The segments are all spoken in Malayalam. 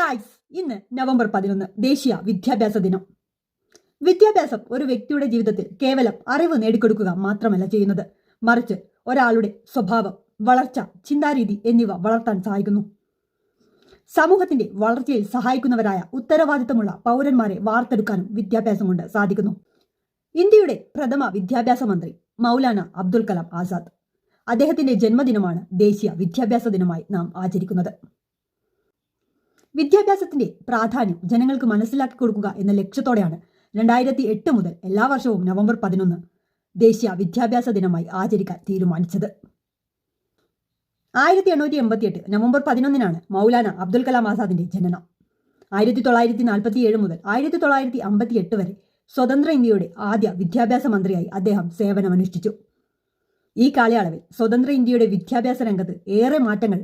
ഗായ്സ്, ഇന്ന് നവംബർ 11 ദേശീയ വിദ്യാഭ്യാസ ദിനം. വിദ്യാഭ്യാസം ഒരു വ്യക്തിയുടെ ജീവിതത്തിൽ കേവലം അറിവ് നേടിക്കൊടുക്കുക മാത്രമല്ല ചെയ്യുന്നത്, മറിച്ച് ഒരാളുടെ സ്വഭാവം, വളർച്ച, ചിന്താരീതി എന്നിവ വളർത്താൻ സഹായിക്കുന്നു. സമൂഹത്തിന്റെ വളർച്ചയിൽ സഹായിക്കുന്നവരായ ഉത്തരവാദിത്തമുള്ള പൗരന്മാരെ വാർത്തെടുക്കാനും വിദ്യാഭ്യാസം കൊണ്ട് സാധിക്കുന്നു. ഇന്ത്യയുടെ പ്രഥമ വിദ്യാഭ്യാസ മന്ത്രി മൗലാന അബ്ദുൽ കലാം ആസാദ്. അദ്ദേഹത്തിന്റെ ജന്മദിനമാണ് ദേശീയ വിദ്യാഭ്യാസ ദിനമായി നാം ആചരിക്കുന്നത്. വിദ്യാഭ്യാസത്തിന്റെ പ്രാധാന്യം ജനങ്ങൾക്ക് മനസ്സിലാക്കി കൊടുക്കുക എന്ന ലക്ഷ്യത്തോടെയാണ് 2008 മുതൽ എല്ലാ വർഷവും നവംബർ 11 ദേശീയ വിദ്യാഭ്യാസ ദിനമായി ആചരിക്കാൻ തീരുമാനിച്ചത്. 1888 നവംബർ 11 മൗലാന അബ്ദുൽ കലാം ആസാദിന്റെ ജനനം. 1947 മുതൽ 1958 വരെ സ്വതന്ത്ര ഇന്ത്യയുടെ ആദ്യ വിദ്യാഭ്യാസ മന്ത്രിയായി അദ്ദേഹം സേവനമനുഷ്ഠിച്ചു. ഈ കാലയളവിൽ സ്വതന്ത്ര ഇന്ത്യയുടെ വിദ്യാഭ്യാസ രംഗത്ത് ഏറെ മാറ്റങ്ങൾ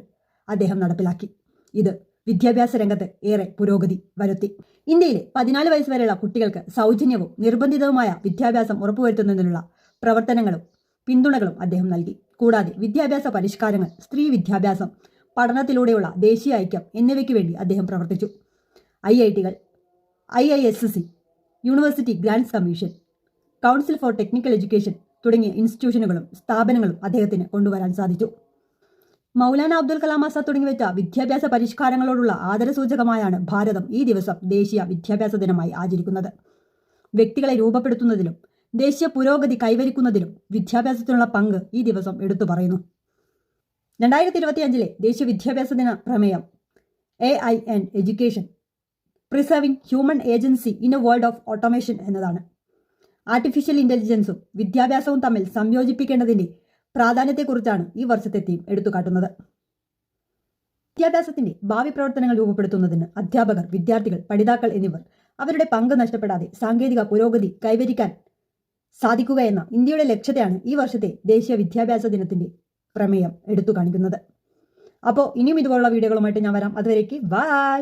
അദ്ദേഹം നടപ്പിലാക്കി. ഇത് വിദ്യാഭ്യാസ രംഗത്ത് ഏറെ പുരോഗതി വരുത്തി. ഇന്ത്യയിലെ 14 വയസ്സ് വരെയുള്ള കുട്ടികൾക്ക് സൗജന്യവും നിർബന്ധിതവുമായ വിദ്യാഭ്യാസം ഉറപ്പുവരുത്തുന്നതിനുള്ള പ്രവർത്തനങ്ങളും പിന്തുണകളും അദ്ദേഹം നൽകി. കൂടാതെ വിദ്യാഭ്യാസ പരിഷ്കാരങ്ങൾ, സ്ത്രീ വിദ്യാഭ്യാസം, പഠനത്തിലൂടെയുള്ള ദേശീയ ഐക്യം എന്നിവയ്ക്ക് വേണ്ടി അദ്ദേഹം പ്രവർത്തിച്ചു. IIT-കൾ, IISc, university grants commission, council for technical education തുടങ്ങിയ ഇൻസ്റ്റിറ്റ്യൂഷനുകളും സ്ഥാപനങ്ങളും അദ്ദേഹത്തിന് കൊണ്ടുവരാൻ സാധിച്ചു. മൗലാന അബ്ദുൽ കലാം ആസാദ് തുടങ്ങിവെച്ച വിദ്യാഭ്യാസ പരിഷ്കാരങ്ങളോടുള്ള ആദരസൂചകമായാണ് ഭാരതം ഈ ദിവസം ദേശീയ വിദ്യാഭ്യാസ ദിനമായി ആചരിക്കുന്നത്. വ്യക്തികളെ രൂപപ്പെടുത്തുന്നതിലും ദേശീയ പുരോഗതി കൈവരിക്കുന്നതിലും വിദ്യാഭ്യാസത്തിനുള്ള പങ്ക് ഈ ദിവസം എടുത്തു പറയുന്നു. 2025 ദേശീയ വിദ്യാഭ്യാസ ദിന പ്രമേയം AIN education preserving human agency in A world of automation എന്നതാണ്. ആർട്ടിഫിഷ്യൽ ഇന്റലിജൻസും വിദ്യാഭ്യാസവും തമ്മിൽ സംയോജിപ്പിക്കേണ്ടതിന്റെ പ്രാധാന്യത്തെക്കുറിച്ചാണ് ഈ വർഷത്തെ തീം എടുത്തുകാട്ടുന്നത്. വിദ്യാഭ്യാസത്തിന്റെ ഭാവി പ്രവർത്തനങ്ങൾ രൂപപ്പെടുത്തുന്നതിന് അധ്യാപകർ, വിദ്യാർത്ഥികൾ, പഠിതാക്കൾ എന്നിവർ അവരുടെ പങ്ക് നഷ്ടപ്പെടാതെ സാങ്കേതിക പുരോഗതി കൈവരിക്കാൻ സാധിക്കുക എന്ന ഇന്ത്യയുടെ ലക്ഷ്യത്തെയാണ് ഈ വർഷത്തെ ദേശീയ വിദ്യാഭ്യാസ ദിനത്തിന്റെ പ്രമേയം എടുത്തു കാണിക്കുന്നത്. അപ്പോൾ ഇനിയും ഇതുപോലുള്ള വീഡിയോകളുമായിട്ട് ഞാൻ വരാം. അതുവരേക്ക് ബൈ.